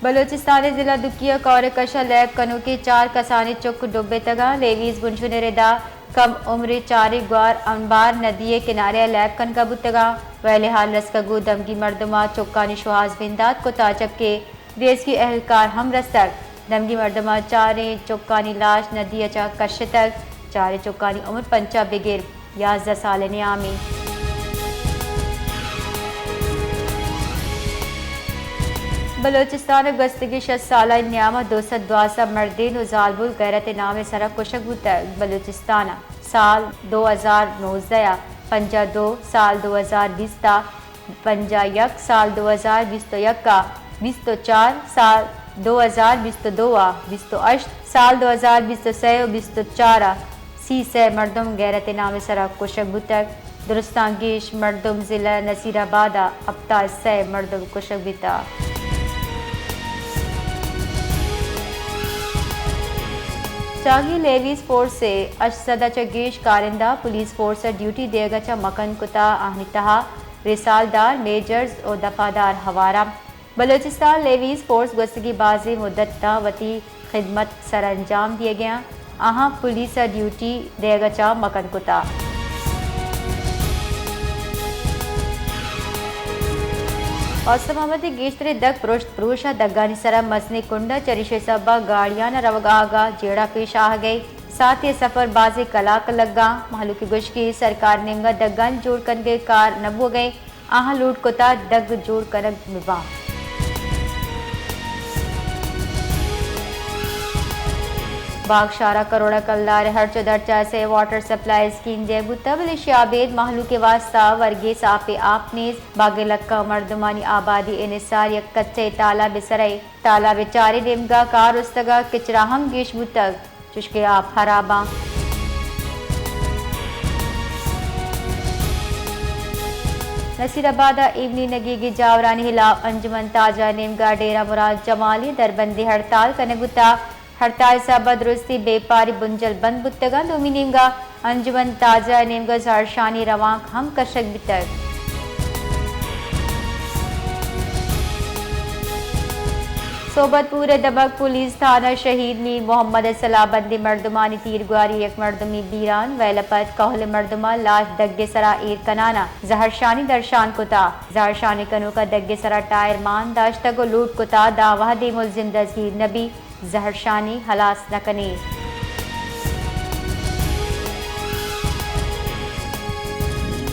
बलोचिस्तान जिला दुकिया कौर कशा लैब कनु की 4 कसानी चुक डुब्बे तगा लेवीज बुंशुने रेदा कम उम्र 4 ग्वार अंबार नदिये किनारे लैब कन का बुतगा वैले हाल रसकगु दमगी मर्दमा चौकानी शुहाज बिंदात को ताजब के देश की एहलकार हम रस्तक दमगी मर्दमा 4 चौकानी लाश नदी अचा कश तक 4 चौकानी उम्र 5 बिगिर 11 साल नियामी बलोचिस्तान गस्तगी 6 साल न्यामा 212 मर्दीन उजालबुल गैरत नाम सरक कुशक बुतक बलोचिस्तान साल 2019 पंजा 2 साल 2020 ता पंजा 1 साल 2021 का 24 साल 2022 28 साल 2023 सी से मर्दम गैरत नाम सरक कुशक बुतक दुरुस्तांगीश मर्दम जिला नसीराबादा अब्ता से मर्दम कुशक बिता चागी लेवीज फोर्स से अशसदा चगेश कारिंदा पुलिस फोर्स ड्यूटी देगा चा मकन कुता आहनितहा रिसालदार मेजर्स और दफादार हवारा बलोचिस्तान लेवीज फोर्स गस्तगी बाजी मुद्दत वती खिदमत सर अंजाम दिए गया आहा पुलिस ड्यूटी देगा चा मकन कुता असमामती गेश्तरे दग पुरुष दग्गानी सरा मसने कुंडा चरिशे सबा गाड़ियां न रवगागा जेड़ा पेश आ गई साथ ही सफर बाजी कलाक लगा महलू की गुश की सरकार नेमगा दग्गान जोड़ कन गए कार नबो गए आहा लूट कुता दग जोड़ कनक मिवा बागशारा करोड़ा कल्लार हर चदरचा से वाटर सप्लाई स्कीम दे बुतबल शाबेद महलू के वास्ता वर्गे सापे आपने बागे लक्का मर्दमानी आबादी इनसार यक कच्चे ताला बिसरे ताला बेचारे डेमगा कार उस्तगा किचराहम गेश बुतक चुशके आप हराबा नसीराबाद इवनी नगी की जावरानी हिलाफ अंजुमन ताजा नेमगा डेरा मुराद जमाली दरबंदी हड़ताल कनेगुता हड़ताल साबा दुरुस्ती बेपारी बुंजल बंद बुतगा दोमी नेमगा अंजुमन ताजा नेमगा जारशानी रवांक हम कशक बितर सोबत पूरे दबक पुलिस थाना शहीद मीर मोहम्मद सलाबंदी मर्दमानी तीरगुआरी एक मर्दमी बीरान वैलपत कहल मर्दमा लाश दग्गे सरा ईर कनाना जहरशानी दर्शान कुता जहरशानी कनु का दग्गे सरा टायर मान दाश्तगो लूट कुता दावा दे मुलजिम दजगीर नबी जहरशानी हलास नकनी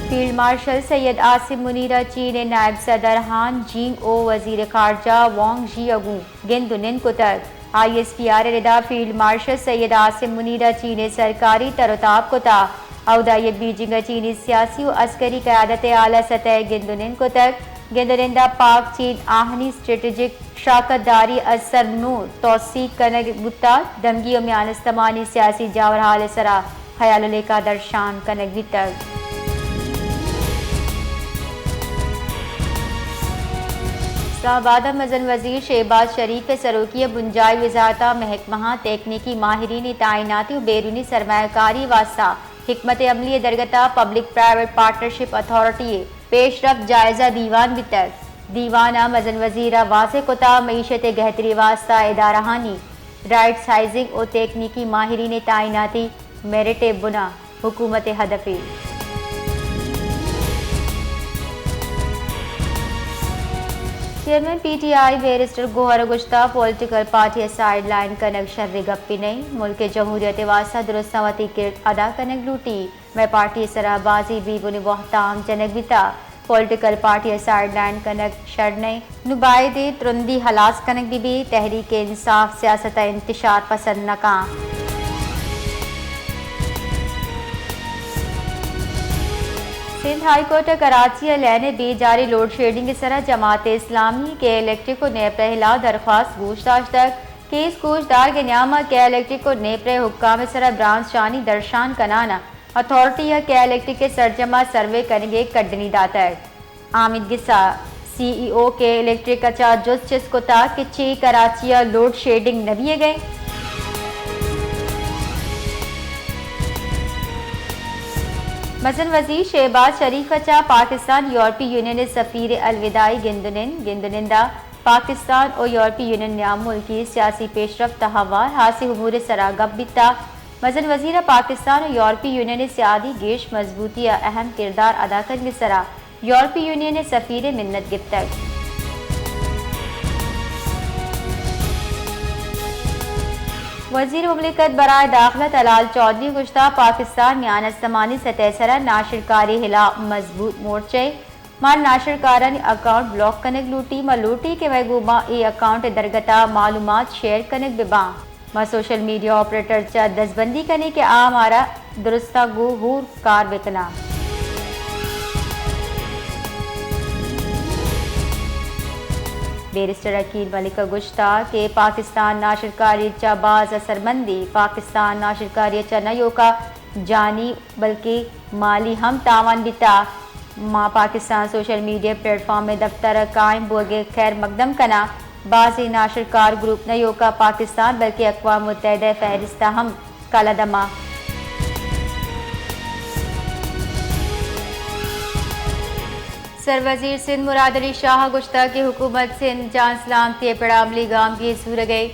फील्ड मार्शल सैयद आसिम मुनीरा चीन नायब सदर हान जिंग ओ वजीर खारजा वांग जी अगू गेंदुनिन कुतर ISPR रिदा फील्ड मार्शल सैयद आसिम मुनीरा चीन सरकारी तरताब कुता अवदाय बीजिंग चीनी सियासी व अस्करी क़यादत आला सतह गेंदुनिन कुतर गेंदरिंदा पाक चीन आहनी स्ट्रेटेजिक शाकतदारी असर नूर तौसीक कनग बुता दमगी में अनस्तमानी सियासी जावरहाल सरा ख्याल लेका दर्शान कनग वितर इस्लामाबाद मजन वजीर शहबाज शरीफ सरोकी बुंजाई वजारता महकमा तकनीकी माहिरीन तैनाती बैरूनी सरमाकारी वास्ता हिकमत अमली दरगता पब्लिक प्राइवेट पार्टनरशिप अथॉरिटी पेशरफ जायजा दीवान बितर दीवाना मजन वजीरा वासे कोता मीशत गहतरी वास्ता इदारहानी राइट साइजिंग और तकनीकी माहिरीन तैनाती मेरिट बुना हुकूमत हदफी चेयरमैन PTI बैरिस्टर गोहर गुश्ता पॉलिटिकल पार्टी साइड लाइन कनक शर्री गप्पी नहीं मुल्क जमहूरियत वास्ता दुरुस्तवती किरत अदा कनक लूटी मैं पार्टी सराबाजी बीबुन बहताम जनक बिता पॉलिटिकल पार्टी साइड लाइन कनक शर नहीं नुबाइदे तुरंदी हलास कनक बीबी तहरीक इंसाफ सियासत इंतशार पसंद नका सिंध हाईकोर्ट कराची लेने भी जारी लोड शेडिंग सरा जमात इस्लामी के इलेक्ट्रिक को नेप्रे हिला दरख्वास्त पूछताछ तक केस कोशदार के न्यामा के इलेक्ट्रिक को नेप्रे हुक्काम सरा ब्रांच शानी दर्शान कनाना अथॉरिटी या के इलेक्ट्रिक के सरजमा सर्वे करेंगे कड्डनी दातर आमिद गिसा CEO के इलेक्ट्रिक अचा जस्टिस को था कि 6 कराची लोड शेडिंग नबिए गए मसन वजीर शहबाज शरीफ अचा पाकिस्तान यूरोपीय यूनियन सफ़ीर अलविदाई गिंदुनिंदा पाकिस्तान और यूरोपीय यूनियन न्याम मुल्की सियासी पेशरफ्त हवार हासिल उमूर सरा गबिता मजन वजीर पाकिस्तान और यूरोपीय यूनियन सियादी गेश मजबूती अहम किरदार अदा करने सरा यूरोपीय यूनियन सफ़ीर मिन्नत गिफ्तक वज़ीर मुमलिकत बराए दाखिला तलाल चौधरी गुश्ता पाकिस्तान न्यानस्तमानी सतह सरा नाशिरकारी हिला मजबूत मोर्चे मार नाशिरकारन अकाउंट ब्लॉक कनक लूटी मा लूटी के वगुमा ए अकाउंट दरगता मालूमात शेयर कनक बिबा मा सोशल मीडिया ऑपरेटर चा दसबंदी करने के आ मारा दुरुस्ता गुहूर कार बिकना बैरिस्टर अकील मलिक गुश्ता के पाकिस्तान नाशिरकारी चा बाज असरमंदी पाकिस्तान नाशिरकारी चा नयो का जानी बल्कि माली हम तावान बिता माँ पाकिस्तान सोशल मीडिया प्लेटफॉर्म में दफ्तर कायम बोगे खैर मकदम कना बाजी नाशिरकार ग्रुप नयो का पाकिस्तान बल्कि अक़वाम मुत्तहिदा फहरिस्ता हम कालादमा सरवजीर सिंध मुराद अली शाह गुश्ता की हुकूमत सिंध जान सलामती पड़ामली गांव की सूर गई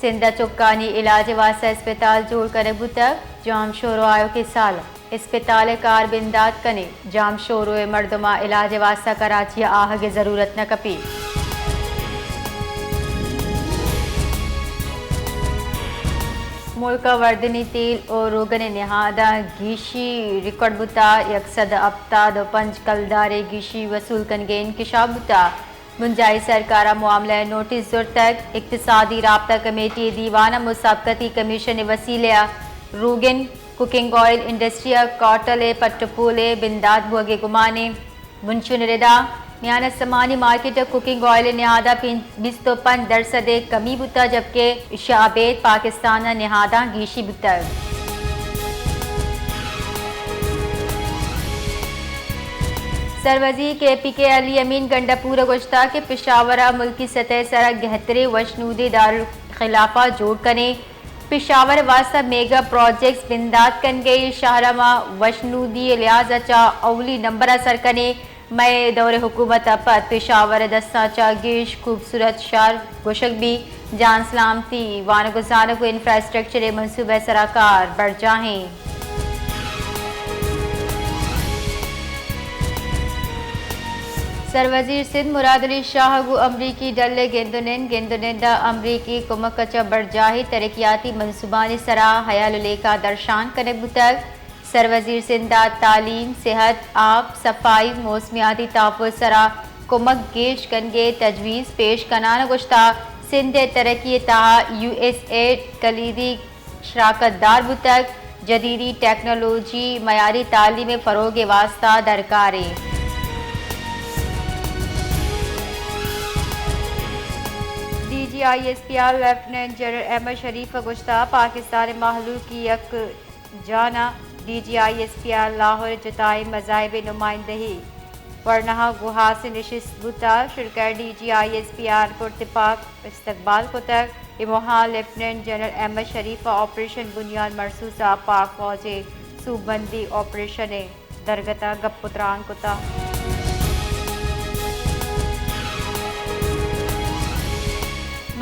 सिंध चुक्कानी इलाज वास्ता अस्पताल जोड़ कर बुतक जाम शोरो आयो के साल अस्पताल कार बिंदाद कने जाम शोरो मर्दमा इलाज वास्ता कराची आह की जरूरत न कपी मुल्क वर्दनी तेल और रोगन नहादा गीशी रिकॉर्ड बुता यकसद अब्ताद पंच कलदारे गीशी वसूल कनगे इंकशाफ बुता मुंजाई सरकारा मामला नोटिस जुर तक इक्तिसादी राब्ता कमेटी दीवाना मुसाबकती कमीशन वसीले रोगन कुकिंग ऑयल इंडस्ट्री कॉटल पट्टपोले बिंदाद बोगे गुमाने मुंशुन रिदा न्यान समानी मार्केट कुकिंग ऑयल नहादा 25% कमी बुता जबकि शाबेद पाकिस्तान नहादा गीशी बुता सरवजी के पी अली अमीन गंडापुर गुश्ता के पेशावरा मुल्की सतह सरा गहतरे वशनूदी दारुल खिलाफा जोड़ करें पेशावर वास्ता मेगा प्रोजेक्ट्स बिंदाद कन गई शाहरमा वशनूदी लिहाजा चा अवली नंबर असर कने मैं दौरे हुकूमत अपत पेशावर दस्ता चागेश खूबसूरत शहर गोशक भी जान सलामती वान गुजान को इंफ्रास्ट्रक्चर मनसूबे सराकार बढ़ जाएँ सरवजीर सिंध मुराद अली शाह गु अमरीकी डल्ले गेंदुनिंदा अमरीकी कुमकचा बढ़ जाही तरक्याती मनसूबानी सरा हयालुलेका दर्शान कने बुतक सरवजीर सिंधा तालीम सेहत आब सफाई मौसमियाती तहफ़्फ़ुज़ सरा कुमक गेश कनगे तजवीज़ पेश कनान गुश्ता सिंध तरक्की तहा USAID कलीदी शराकतदार बुतक जदीदी टेक्नोलॉजी मयारी तालीम फ़रोग़ वास्ता दरकारे DGISPR लेफ्टिनेंट जनरल अहमद शरीफ गुश्ता पाकिस्तान महलू की यक जाना DGISPR लाहौर जताई मज़ाहिब नुमाइंदही वरना गुहा से नशिस्त बुता शिरकत DGISPR को इत्तेफाक इस्तकबाल को तक इमोहा लेफ्टिनेंट जनरल अहमद शरीफ ऑपरेशन बुनियाद मरसूसा पाक फौजे सूबंदी ऑपरेशन दरगता गपुत्रान कुता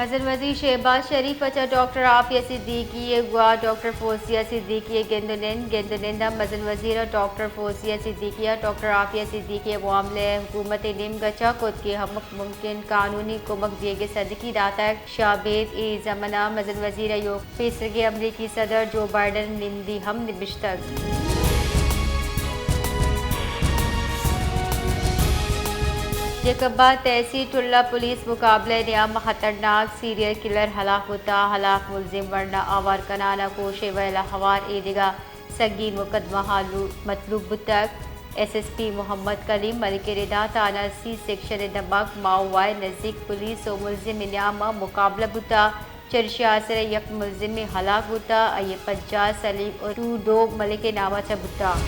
मजर वज़ीर शहबाज शरीफ अच्छा डॉक्टर आफिया सिद्दीकी गुआ डॉक्टर फौजिया सिद्दीकी गेंदुनिंदा मजर वज़ीर डॉक्टर फौजिया सिद्दीकिया डॉक्टर आफिया सिद्दीकी मामले हुकूमत निम गचा खुद के हमक मुमकिन कानूनी कुमक दिए सदकी दाता शाबेद ए जमना मजर वज़ीर योग पेसरगे अमरीकी सदर जो बाइडन निंदी हम निबिश्तक जकबा तहसील टुल्ला पुलिस मुकाबले न्याम खतरनाक सीरियल किलर हलाक होता हलाक मुलजिम वरना आवार कनाना कोशे वला हवार एदिगा संगीन मुकदमा हालू मतलूब तक SSP मोहम्मद कलीम मलिक रिदा थाना C सेक्शन दमक माओवाई नज़दीक पुलिस और मुलजिम न्याम मुकाबला बुता चर्चा से यक मुलजिम हलाक होता ये 50 सलीम और 2 मलिक नामा चबुता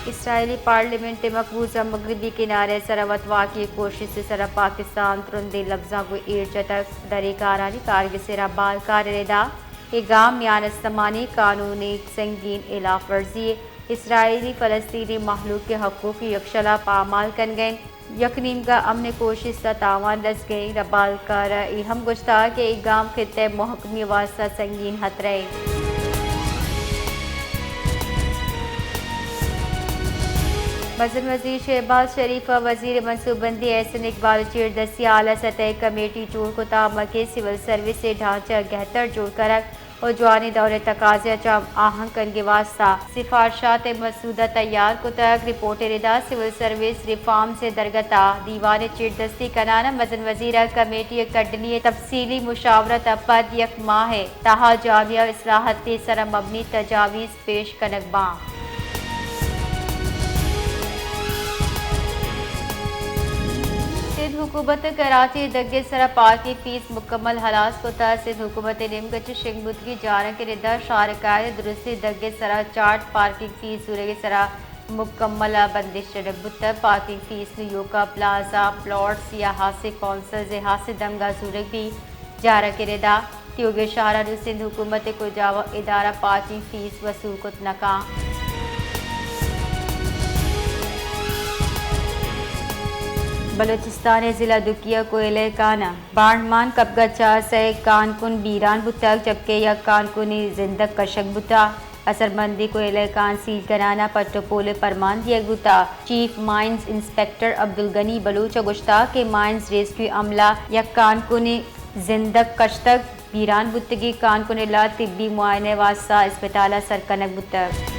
इसराइली पार्लियामेंट मकबूजा मगरबी किनारे सरवतवा की कोशिश से सरा पाकिस्तान तुरंदे लफ्जा को ईर जतक दरेकारानी कारग सिरा बाल कार रेदा के गाम यान इस्तमानी कानूनी संगीन इलाफ वर्जी इसराइली फ़लस्तीनी महलूक के हकूक़ की यकशला पामाल कन गए यकनीम का अमन कोशिश का तावान रस गई रबालकार हम गुश्ता के इगाम खिते महकमी वास्ता संगीन खतरे मज़न वज़ीर शहबाज शरीफ वज़ीर मनसूबबंदी एहसन इकबाल चीरदस्ती आला सतह कमेटी जोड़ को ताम के सिविल सर्विस से ढांचा बेहतर जोड़ करक और जवानी दौरे तकाज़े चाम आहंग कन के वास्ता सिफारशात मसूदा तैयार को तक रिपोर्ट रिदा सिविल सर्विस रिफॉर्म से दरगता दीवान चीरदस्ती कनाना मज़न वज़ीर कमेटी कटनी तफसीली मुशावरत पद यक माह है ताहा जामिया इस्लाहत सर मबनी तजावीज़ पेश कनकबा सिंध हुकूमत कराची दग्गे सरा पार्क की फीस मुकम्मल हलास को सिंध हुकूमत निमगच शिंगबुत की जारा के रिदा शारकाय दुरुस्ती दग्गे सरा चार्ट पार्किंग फीस सूर्य सरा मुकम्मल बंदिश बुत पार्किंग फीस न्यूयोका प्लाजा प्लॉट्स या हासे कौंसल जे हासे दमगा सूरग भी जारा के रिदा त्योगे शहरा सिंध हुकूमत को जावा इदारा पार्किंग फीस वसूल कुत नका बलूचिस्तान ज़िला दुकिया कोयले काना बांडमान कबगा 4 से कानकुन बीरान बुतक जबकि यह कानकुनी जिंदक कशक बुता असरमंदी कोयले कान सील कराना पट्टोपोले फरमान दिया गुता chief mines inspector Abdul Ghani Baloch गुश्ता के माइंस रेस्क्यू अमला या कानकुनी जिंदक कशतक बीरान बुतगी कानकुनिला तिब्बी मुआयने वास्ता अस्पताल सरकनक बुतक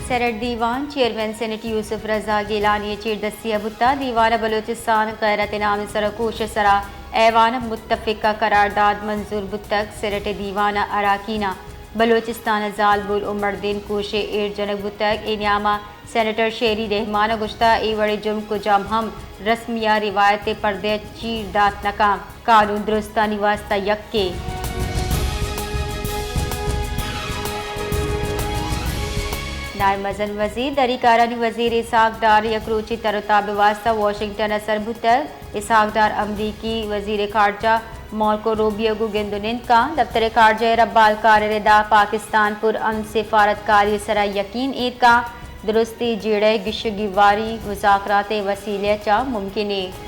सेनेट दीवान चेयरमैन सेनेट यूसुफ रजा गिलानी चीरदस्ती बुता दीवान बलूचिस्तान गैरत नाम सरकोश सरा ऐवान मुत्तफ़िका करारदाद मंजूर बुतक सेनेट दीवाना अराकीना बलूचिस्तान जालबुल उमरदीन कोशे एर जनक बुतक इनामा सेनेटर शेरी रहमान गुश्ता ए वड़े जुर्म को जम हम रस्मिया रिवायत पर्दे चीर दात नकाम कानून दुरुस्ता निवास्ता यक्के नायब मज़न वज़ीर दरीकारानी वज़ीर इसहाक डार यकरूची तरताब वास्ता वाशिंगटन असर बुतक इसहाक डार अमरीकी वज़ीर खारजा मार्को रूबियो गुगेंदुनिंद का दफ्तर खारजा रब्बाल कारदा पाकिस्तान पुर अमन सिफारतकारी सरा यकीन ईद का दुरुस्ती जेड़े गिशगिवारी मुज़ाकरात वसीले चा मुमकिन है।